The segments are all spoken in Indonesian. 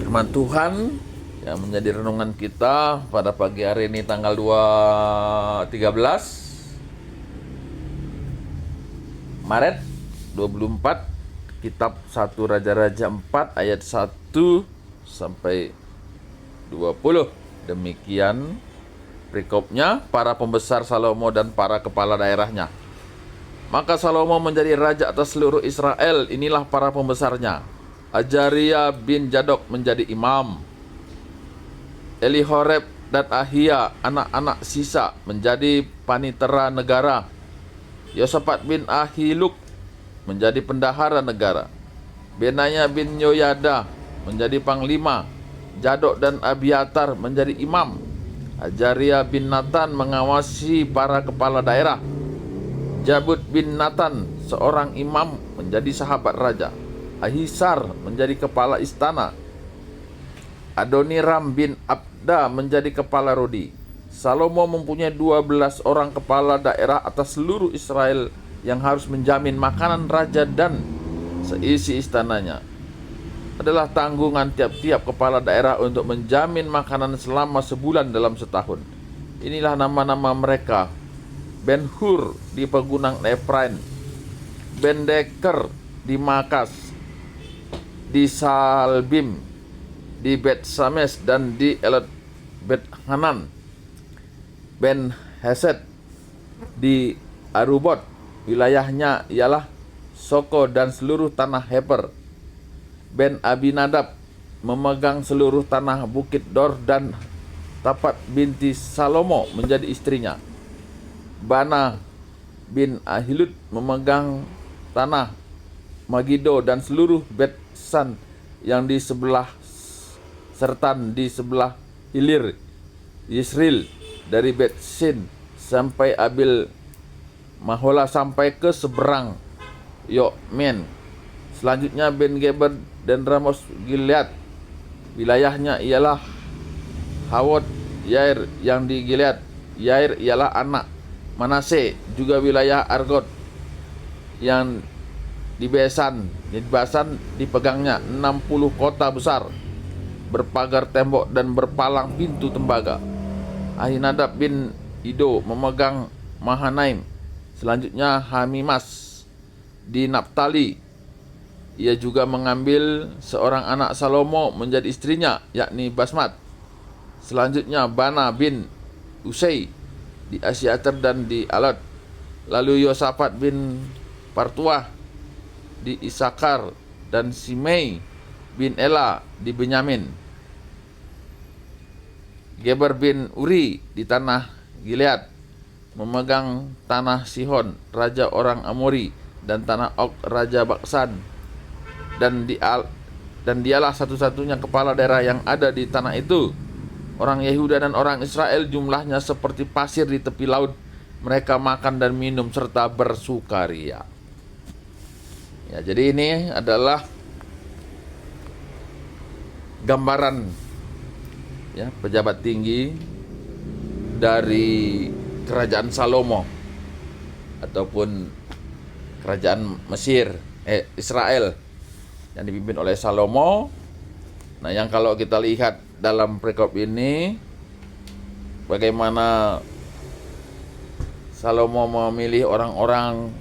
firman Tuhan yang menjadi renungan kita pada pagi hari ini tanggal 13 Maret 24, kitab 1 Raja-Raja 4 ayat 1 sampai 20. Demikian perikopnya, para pembesar Salomo dan para kepala daerahnya. Maka Salomo menjadi raja atas seluruh Israel. Inilah para pembesarnya: Ajaria bin Zadok menjadi imam, Elihoreb dan Ahia anak-anak sisa menjadi panitera negara, Yosafat bin Ahiluk menjadi pendahara negara, Benaya bin Yoyada menjadi panglima, Zadok dan Abiatar menjadi imam, Ajaria bin Natan mengawasi para kepala daerah, Jabud bin Natan seorang imam menjadi sahabat raja, Ahisar menjadi kepala istana, Adoniram bin Abda menjadi kepala rodi. Salomo mempunyai 12 orang kepala daerah atas seluruh Israel yang harus menjamin makanan raja dan seisi istananya. Adalah tanggungan tiap-tiap kepala daerah untuk menjamin makanan selama sebulan dalam setahun. Inilah nama-nama mereka: Ben-Hur di pegunungan Efraim, Ben-Deker di Makas, di Salbim, di Bet-Sames dan di Elot Bet-Hanan, Ben-Hesed di Arubot, wilayahnya ialah Soko dan seluruh tanah Heper. Ben-Abinadab memegang seluruh tanah Bukit Dor dan Tapat binti Salomo menjadi istrinya. Bana bin Ahilud memegang tanah Magido dan seluruh Bet-San yang di sebelah Sertan di sebelah hilir Yisril, dari Bet-Sin sampai Abil Mahola sampai ke seberang Yokmen. Selanjutnya Ben-Geber dan Ramos Gilead, wilayahnya ialah Hawot Yair yang di Gilead. Yair ialah anak Manase, juga wilayah Argot yang di Basan dipegangnya 60 kota besar, berpagar tembok dan berpalang pintu tembaga. Ahinadab bin Ido memegang Mahanaim. Selanjutnya Hamimas di Naptali. Ia juga mengambil seorang anak Salomo menjadi istrinya, yakni Basmat. Selanjutnya Bana bin Usai di Asyater dan di Alad. Lalu Yosafat bin Partuah di Isakar dan Simei bin Ela di Benyamin. Geber bin Uri di tanah Gilead memegang tanah Sihon, raja orang Amori, dan tanah Og, raja Baksan. Dan dialah satu-satunya kepala daerah yang ada di tanah itu. Orang Yehuda dan orang Israel jumlahnya seperti pasir di tepi laut. Mereka makan dan minum serta bersukaria. Ya, jadi ini adalah gambaran ya pejabat tinggi dari kerajaan Salomo ataupun kerajaan Israel yang dipimpin oleh Salomo. Nah, yang kalau kita lihat dalam perikop ini, bagaimana Salomo memilih orang-orang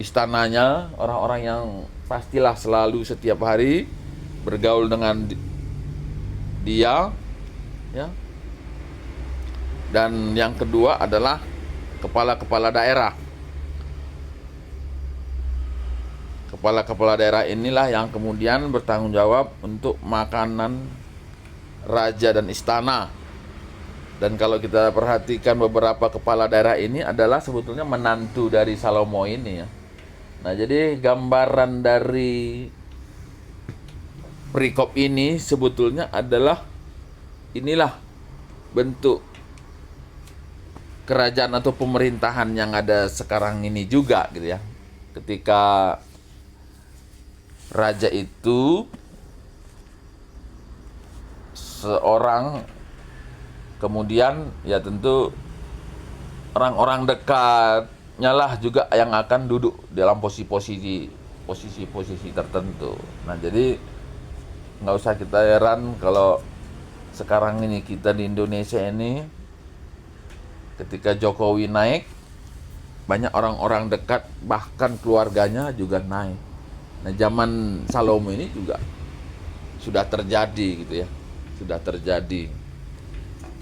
istananya, orang-orang yang pastilah selalu setiap hari bergaul dengan dia, ya. Dan yang kedua adalah kepala-kepala daerah. Kepala-kepala daerah inilah yang kemudian bertanggung jawab untuk makanan raja dan istana. Dan kalau kita perhatikan, beberapa kepala daerah ini adalah sebetulnya menantu dari Salomo ini ya. Nah, jadi gambaran dari perikop ini sebetulnya adalah inilah bentuk kerajaan atau pemerintahan yang ada sekarang ini juga gitu ya. Ketika raja itu seorang, kemudian ya tentu orang-orang dekatnya lah juga yang akan duduk dalam posisi tertentu. Nah, jadi nggak usah kita heran kalau sekarang ini kita di Indonesia ini ketika Jokowi naik, banyak orang-orang dekat bahkan keluarganya juga naik. Nah, zaman Salomo ini juga sudah terjadi gitu ya, sudah terjadi.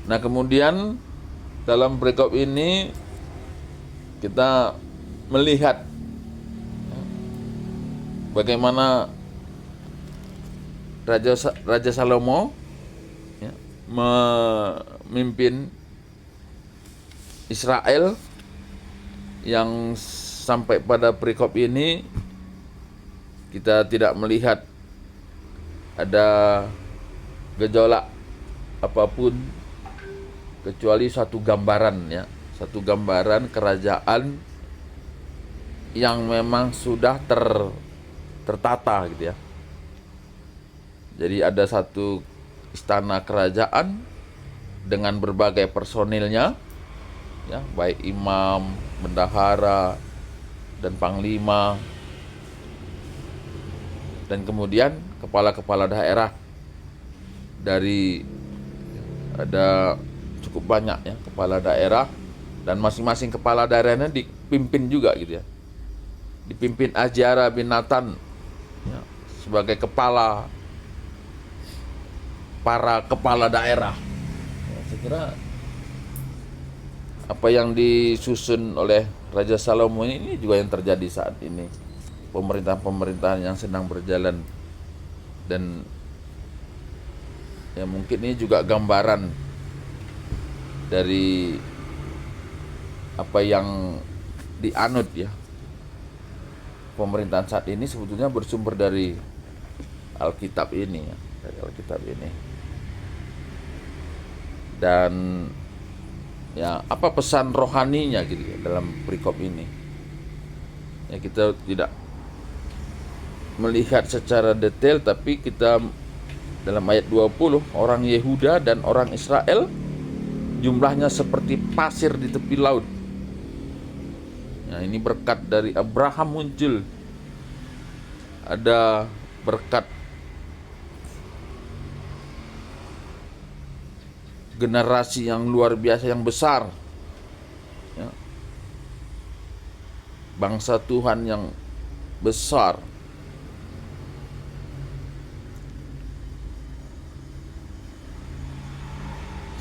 Nah, kemudian dalam perikop ini kita melihat bagaimana Raja Salomo ya, memimpin Israel yang sampai pada perikop ini kita tidak melihat ada gejolak apapun kecuali satu gambaran ya, satu gambaran kerajaan yang memang sudah tertata gitu ya. Jadi ada satu istana kerajaan dengan berbagai personilnya ya, baik imam, bendahara, dan panglima, dan kemudian kepala-kepala daerah dari ada cukup banyak ya kepala daerah, dan masing-masing kepala daerahnya dipimpin juga gitu ya, dipimpin Azariah bin Nathan ya, sebagai para kepala daerah ya. Saya kira apa yang disusun oleh Raja Salomo ini juga yang terjadi saat ini, pemerintahan-pemerintahan yang sedang berjalan. Dan ya mungkin ini juga gambaran dari apa yang dianut ya, pemerintahan saat ini sebetulnya bersumber dari Alkitab ini ya, dari Alkitab ini. Dan ya apa pesan rohaninya gitu ya dalam perikop ini ya, kita tidak melihat secara detail, tapi kita dalam ayat 20, orang Yehuda dan orang Israel jumlahnya seperti pasir di tepi laut. Nah, ini berkat dari Abraham muncul, ada berkat generasi yang luar biasa, yang besar ya. Bangsa Tuhan yang besar.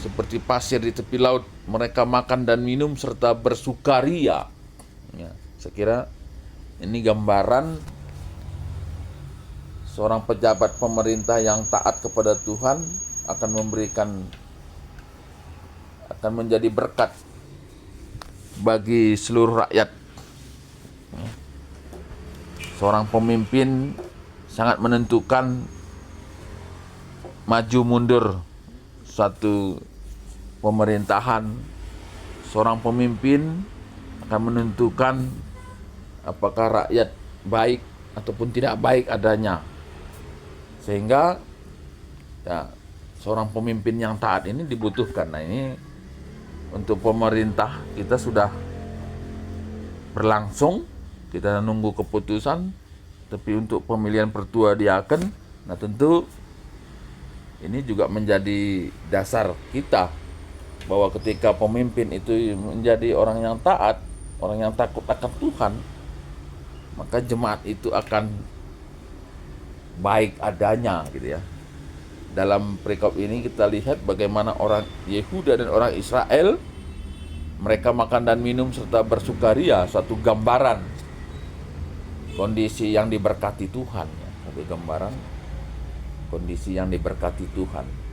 Seperti pasir di tepi laut, mereka makan dan minum serta bersukaria ya. Saya kira ini gambaran seorang pejabat pemerintah yang taat kepada Tuhan akan menjadi berkat bagi seluruh rakyat. Seorang pemimpin sangat menentukan maju mundur satu pemerintahan. Seorang pemimpin akan menentukan apakah rakyat baik ataupun tidak baik adanya. Sehingga ya, seorang pemimpin yang taat ini dibutuhkan. Nah, ini untuk pemerintah kita sudah berlangsung, kita nunggu keputusan. Tapi untuk pemilihan pertua diaken, nah tentu ini juga menjadi dasar kita bahwa ketika pemimpin itu menjadi orang yang taat, orang yang takut akan Tuhan, maka jemaat itu akan baik adanya gitu ya. Dalam perikop ini kita lihat bagaimana orang Yehuda dan orang Israel, mereka makan dan minum serta bersukaria, suatu gambaran kondisi yang diberkati Tuhan ya. Satu gambaran kondisi yang diberkati Tuhan.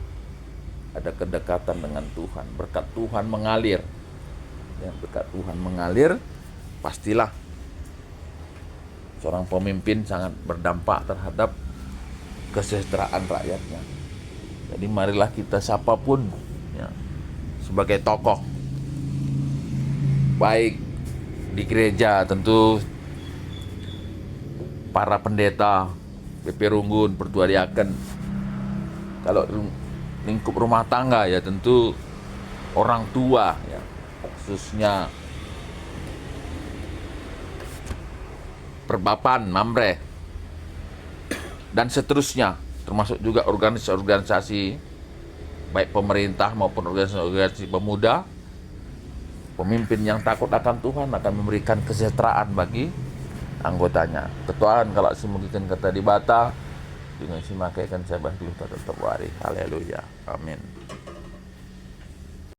Ada kedekatan dengan Tuhan, berkat Tuhan mengalir. Ya, berkat Tuhan mengalir, pastilah seorang pemimpin sangat berdampak terhadap kesejahteraan rakyatnya. Jadi marilah kita siapapun ya, sebagai tokoh, baik di gereja tentu para pendeta, BP Runggun, Pertua Diaken. Kalau lingkup rumah tangga ya tentu orang tua ya, khususnya perbapan, mamre, dan seterusnya termasuk juga organisasi-organisasi baik pemerintah maupun organisasi pemuda. Pemimpin yang takut akan Tuhan akan memberikan kesejahteraan bagi anggotanya. Ketuaan kalau si mungkin kata di bata dengan si makaikan sabah dulu tetap wari. Haleluya. Amin.